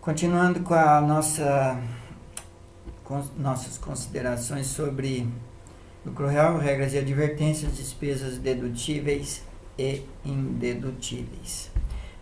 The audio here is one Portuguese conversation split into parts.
Continuando com nossas considerações sobre lucro real, regras e advertências, despesas dedutíveis e indedutíveis.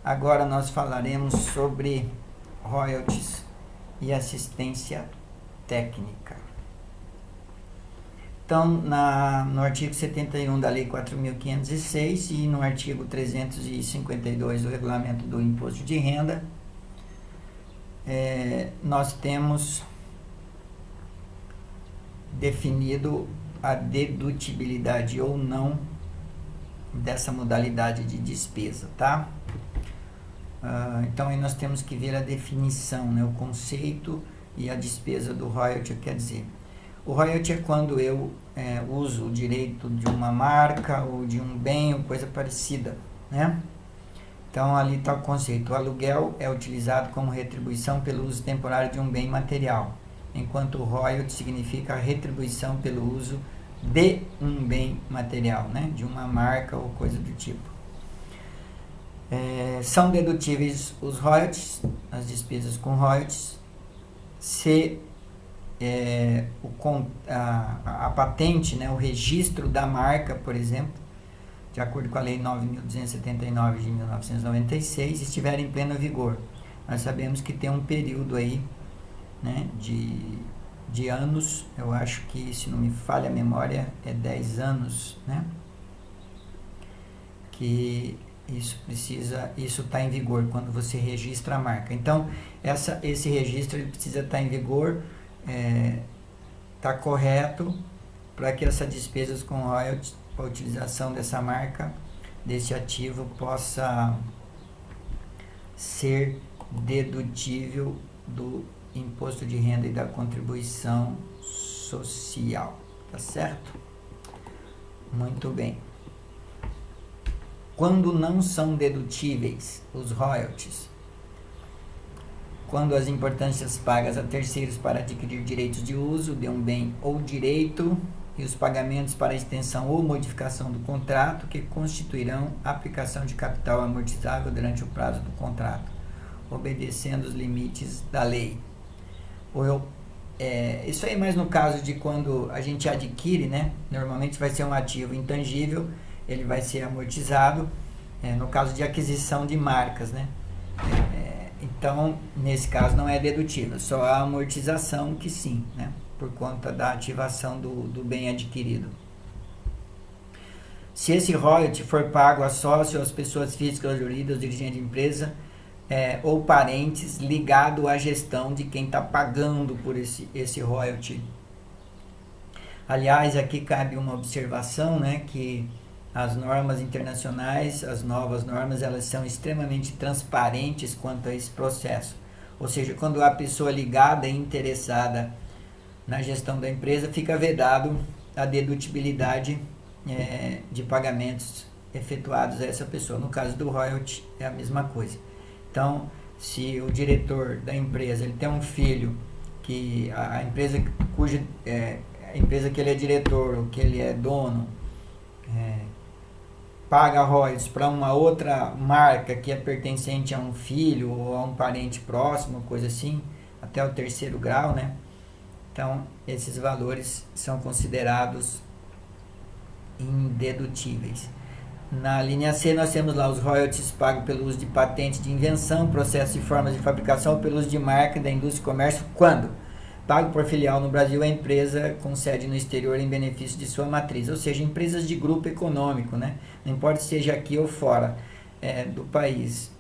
Agora nós falaremos sobre royalties e assistência técnica. Então, no artigo 71 da Lei 4.506 e no artigo 352 do Regulamento do Imposto de Renda, nós temos definido a dedutibilidade ou não dessa modalidade de despesa, tá? Então, aí nós temos que ver a definição, né, o conceito e a despesa do royalty. Quer dizer, o royalty é quando eu uso o direito de uma marca ou de um bem ou coisa parecida, né? Então, ali está o conceito. O aluguel é utilizado como retribuição pelo uso temporário de um bem material, enquanto o royalty significa a retribuição pelo uso de um bem material, né? De uma marca ou coisa do tipo. São dedutíveis os royalties, as despesas com royalties, se a patente, né, o registro da marca, por exemplo, de acordo com a Lei 9.279 de 1996, estiver em pleno vigor. Nós sabemos que tem um período aí, né, de anos, eu acho que, se não me falha a memória, é 10 anos, né, que isso está em vigor quando você registra a marca. Então, esse registro ele precisa estar em vigor, está correto, para que essas despesas com royalties, a utilização dessa marca, desse ativo, possa ser dedutível do imposto de renda e da contribuição social, tá certo? Muito bem. Quando não são dedutíveis os royalties, quando as importâncias pagas a terceiros para adquirir direitos de uso de um bem ou direito e os pagamentos para extensão ou modificação do contrato que constituirão aplicação de capital amortizável durante o prazo do contrato, obedecendo os limites da lei. Isso aí mais no caso de quando a gente adquire, né? Normalmente vai ser um ativo intangível, ele vai ser amortizado, no caso de aquisição de marcas, né? Então, nesse caso não é dedutível, só a amortização que sim, né? Por conta da ativação do bem adquirido. Se esse royalty for pago a sócio, às pessoas físicas ou jurídicas, dirigente de empresa, ou parentes ligado à gestão de quem está pagando por esse royalty. Aliás, aqui cabe uma observação, né, que as normas internacionais, as novas normas, elas são extremamente transparentes quanto a esse processo. Ou seja, quando a pessoa ligada e interessada na gestão da empresa, fica vedado a dedutibilidade de pagamentos efetuados a essa pessoa. No caso do royalty, é a mesma coisa. Então, se o diretor da empresa ele tem um filho que a empresa a empresa que ele é diretor ou que ele é dono paga royalties para uma outra marca que é pertencente a um filho ou a um parente próximo, coisa assim, até o 3º grau, né? Então, esses valores são considerados indedutíveis. Na linha C, nós temos lá os royalties pagos pelo uso de patentes de invenção, processos e formas de fabricação, ou pelo uso de marca da indústria e comércio, quando pago por filial no Brasil a empresa com sede no exterior em benefício de sua matriz, ou seja, empresas de grupo econômico, né? Não importa se seja aqui ou fora do país,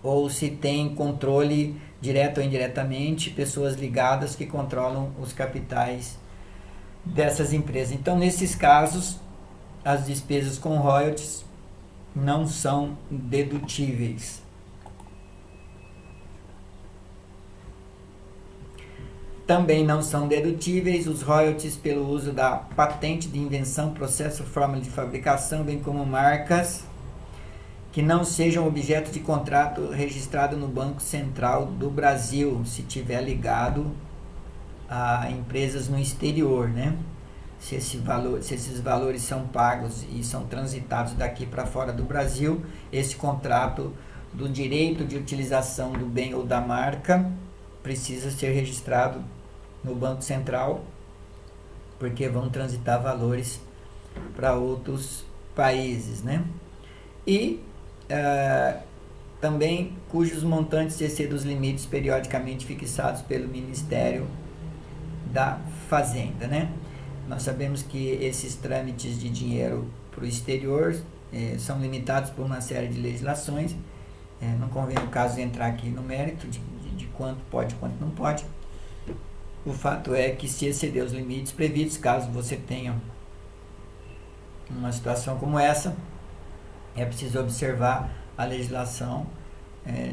ou se tem controle direto ou indiretamente, pessoas ligadas que controlam os capitais dessas empresas. Então, nesses casos, as despesas com royalties não são dedutíveis. Também não são dedutíveis os royalties pelo uso da patente de invenção, processo, forma de fabricação, bem como marcas que não sejam objeto de contrato registrado no Banco Central do Brasil, se tiver ligado a empresas no exterior, né? Se esses valores são pagos e são transitados daqui para fora do Brasil, esse contrato do direito de utilização do bem ou da marca precisa ser registrado no Banco Central, porque vão transitar valores para outros países, né? E também cujos montantes excedem os limites periodicamente fixados pelo Ministério da Fazenda, né? Nós sabemos que esses trâmites de dinheiro para o exterior são limitados por uma série de legislações. Não convém, no caso, entrar aqui no mérito de quanto pode e quanto não pode. O fato é que, se exceder os limites previstos, caso você tenha uma situação como essa, é preciso observar a legislação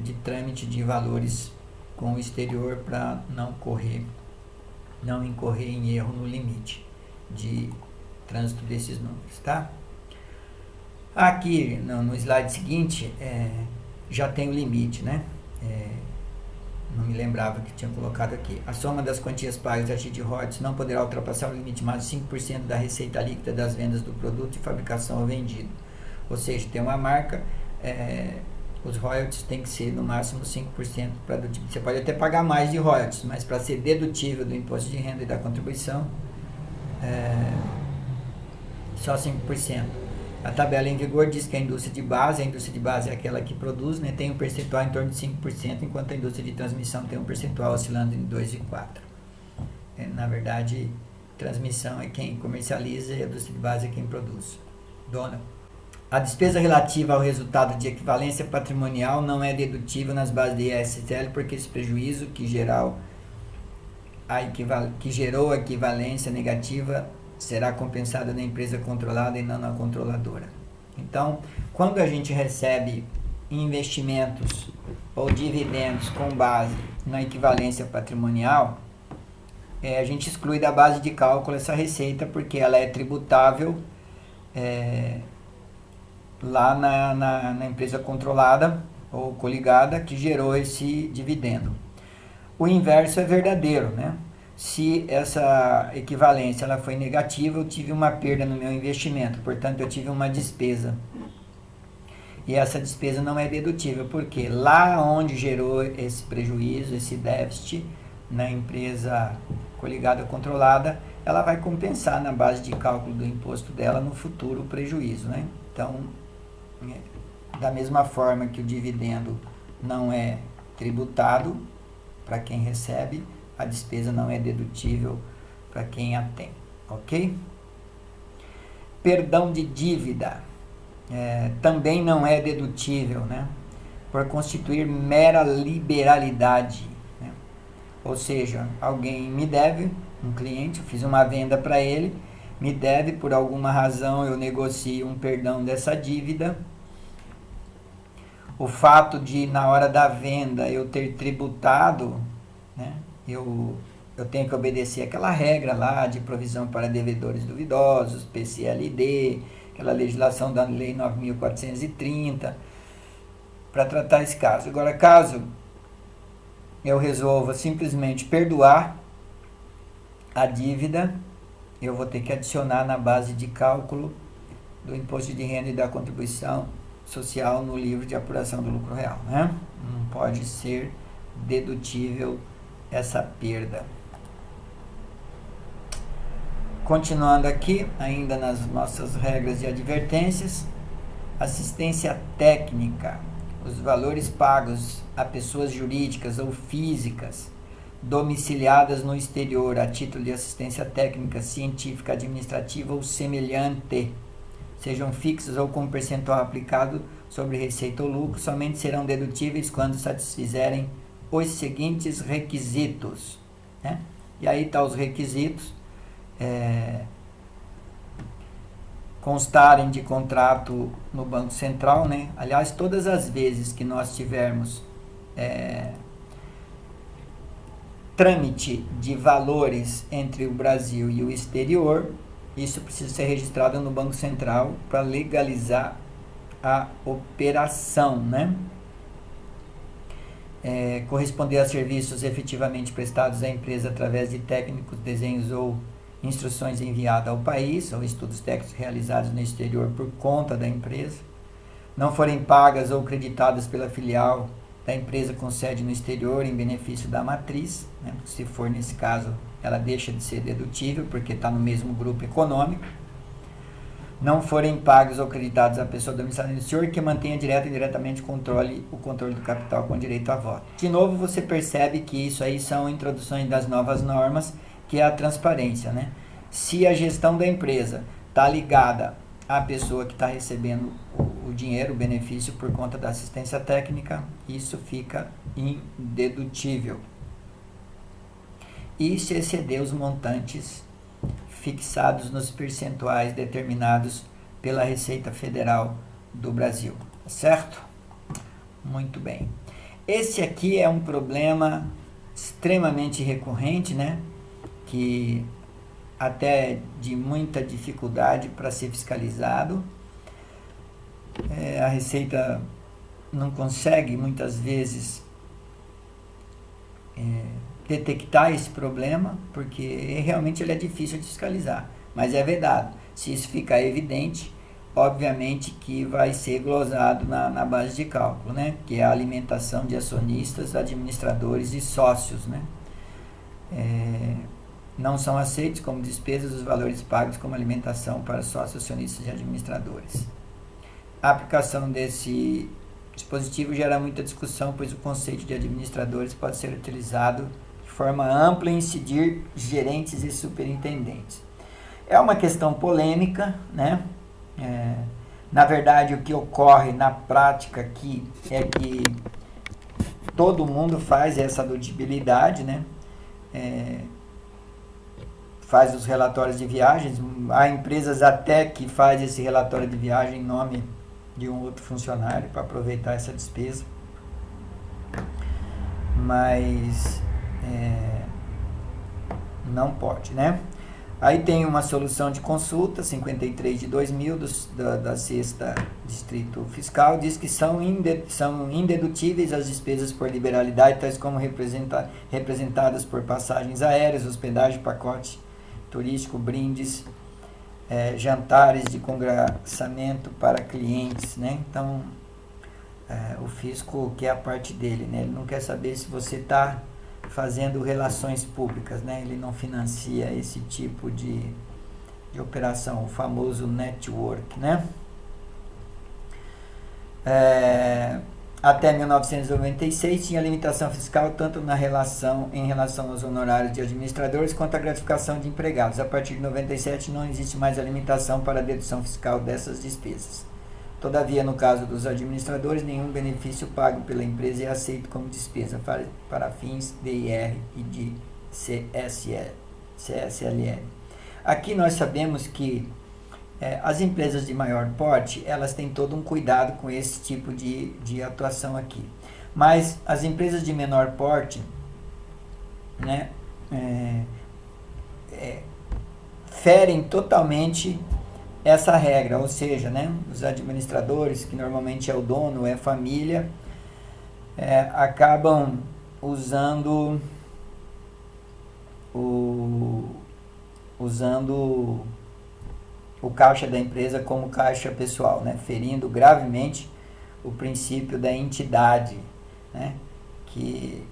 de trâmite de valores com o exterior para não incorrer em erro no limite de trânsito desses números, tá? Aqui no slide seguinte já tem o limite, né? Não me lembrava que tinha colocado aqui. A soma das quantias pagas a título de royalties não poderá ultrapassar o limite máximo de 5% da receita líquida das vendas do produto de fabricação ou vendido. Ou seja, tem uma marca, os royalties tem que ser no máximo 5% para dedutível. Você pode até pagar mais de royalties, mas para ser dedutível do imposto de renda e da contribuição, só 5%. A tabela em vigor diz que a indústria de base é aquela que produz, né, tem um percentual em torno de 5%, enquanto a indústria de transmissão tem um percentual oscilando em 2% e 4%. Na verdade, transmissão é quem comercializa e a indústria de base é quem produz. Dona. A despesa relativa ao resultado de equivalência patrimonial não é dedutível nas bases de ISL, porque esse prejuízo que gerou a equivalência negativa será compensado na empresa controlada e não na controladora. Então, quando a gente recebe investimentos ou dividendos com base na equivalência patrimonial, a gente exclui da base de cálculo essa receita, porque ela é tributável lá na empresa controlada ou coligada que gerou esse dividendo. O inverso é verdadeiro, né? Se essa equivalência ela foi negativa, eu tive uma perda no meu investimento, portanto eu tive uma despesa. E essa despesa não é dedutível, porque lá onde gerou esse prejuízo, esse déficit, na empresa coligada controlada, ela vai compensar na base de cálculo do imposto dela no futuro o prejuízo, né? Então, da mesma forma que o dividendo não é tributado para quem recebe, a despesa não é dedutível para quem a tem, ok? Perdão de dívida também não é dedutível, né? Por constituir mera liberalidade, né? Ou seja, alguém me deve, um cliente, eu fiz uma venda para ele, me deve, por alguma razão eu negocio um perdão dessa dívida. O fato de, na hora da venda, eu ter tributado, né? Eu tenho que obedecer aquela regra lá de provisão para devedores duvidosos, PCLD, aquela legislação da Lei 9.430, para tratar esse caso. Agora, caso eu resolva simplesmente perdoar a dívida, eu vou ter que adicionar na base de cálculo do imposto de renda e da contribuição social no livro de apuração do lucro real, né? Não pode ser dedutível essa perda. Continuando aqui, ainda nas nossas regras de advertências, assistência técnica, os valores pagos a pessoas jurídicas ou físicas domiciliadas no exterior a título de assistência técnica, científica, administrativa ou semelhante, sejam fixos ou com percentual aplicado sobre receita ou lucro, somente serão dedutíveis quando satisfizerem os seguintes requisitos, né? E aí tá os requisitos: constarem de contrato no Banco Central, né? Aliás, todas as vezes que nós tivermos trâmite de valores entre o Brasil e o exterior, isso precisa ser registrado no Banco Central para legalizar a operação, né? Corresponder a serviços efetivamente prestados à empresa através de técnicos, desenhos ou instruções enviadas ao país, ou estudos técnicos realizados no exterior por conta da empresa. não forem pagas ou creditadas pela filial da empresa com sede no exterior em benefício da matriz, né? Se for nesse caso, ela deixa de ser dedutível porque está no mesmo grupo econômico. Não forem pagos ou creditados à pessoa do administrador no exterior que mantenha direto e indiretamente o controle do capital com direito a voto. De novo, você percebe que isso aí são introduções das novas normas, que é a transparência, né? Se a gestão da empresa está ligada à pessoa que está recebendo o dinheiro, o benefício por conta da assistência técnica, isso fica indedutível. E se exceder os montantes fixados nos percentuais determinados pela Receita Federal do Brasil, certo? Muito bem. Esse aqui é um problema extremamente recorrente, né? Que até de muita dificuldade para ser fiscalizado. A Receita não consegue muitas vezes detectar esse problema, porque realmente ele é difícil de fiscalizar, mas é vedado. Se isso ficar evidente, obviamente que vai ser glosado na base de cálculo, né? Que é a alimentação de acionistas, administradores e sócios, né? Não são aceitos como despesas os valores pagos como alimentação para sócios, acionistas e administradores. A aplicação desse dispositivo gera muita discussão, pois o conceito de administradores pode ser utilizado de forma ampla e incidir gerentes e superintendentes. É uma questão polêmica, né? Na verdade, o que ocorre na prática aqui é que todo mundo faz essa auditabilidade, né? Faz os relatórios de viagens. Há empresas até que faz esse relatório de viagem em nome de um outro funcionário para aproveitar essa despesa. Mas não pode, né? Aí tem uma solução de consulta, 53 de 2000, da 6ª Distrito Fiscal, diz que são indedutíveis as despesas por liberalidade, tais como representadas por passagens aéreas, hospedagem, pacote turístico, brindes, jantares de congressamento para clientes, né? Então, o fisco quer a parte dele, né? Ele não quer saber se você está fazendo relações públicas, né? Ele não financia esse tipo de operação, o famoso network, né? Até 1996 tinha limitação fiscal tanto em relação aos honorários de administradores quanto à gratificação de empregados. A partir de 97 não existe mais a limitação para a dedução fiscal dessas despesas. Todavia, no caso dos administradores, nenhum benefício pago pela empresa é aceito como despesa para fins de IR e de CSLL. Aqui nós sabemos que as empresas de maior porte, elas têm todo um cuidado com esse tipo de atuação aqui. Mas as empresas de menor porte, né, ferem totalmente essa regra, ou seja, né, os administradores, que normalmente é o dono, é família, acabam usando o caixa da empresa como caixa pessoal, né, ferindo gravemente o princípio da entidade, né, que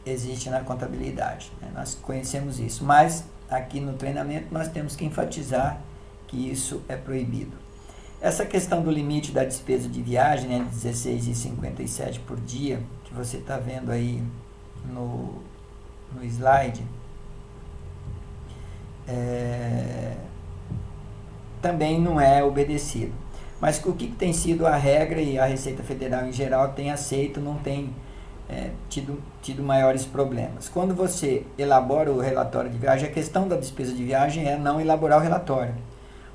existe na contabilidade, né. Nós conhecemos isso, mas aqui no treinamento nós temos que enfatizar que isso é proibido. Essa questão do limite da despesa de viagem, né, de R$16,57 por dia, que você está vendo aí no slide, também não é obedecido. Mas o que tem sido a regra, e a Receita Federal em geral tem aceito, não tem tido maiores problemas. Quando você elabora o relatório de viagem, a questão da despesa de viagem é não elaborar o relatório.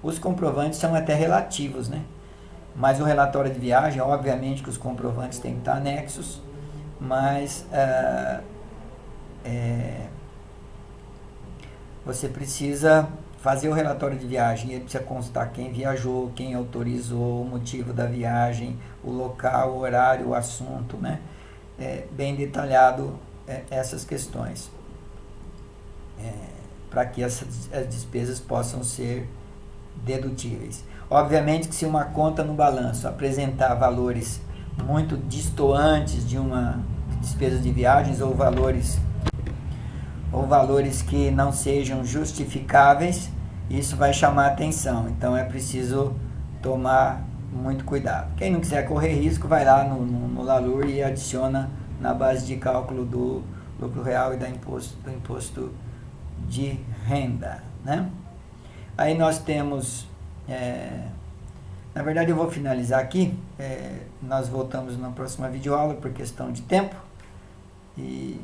Os comprovantes são até relativos, né? Mas o relatório de viagem, obviamente que os comprovantes têm que estar anexos, mas você precisa fazer o relatório de viagem, ele precisa constar quem viajou, quem autorizou, o motivo da viagem, o local, o horário, o assunto, né? Bem detalhado essas questões, para que as despesas possam ser dedutíveis. Obviamente que se uma conta no balanço apresentar valores muito distantes de uma despesa de viagens ou valores que não sejam justificáveis, isso vai chamar atenção. Então é preciso tomar muito cuidado. Quem não quiser correr risco, vai lá no LALUR e adiciona na base de cálculo do lucro real e do imposto de renda, né? Aí nós temos, na verdade eu vou finalizar aqui, nós voltamos na próxima videoaula por questão de tempo e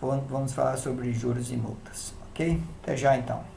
vamos falar sobre juros e multas, ok? Até já então.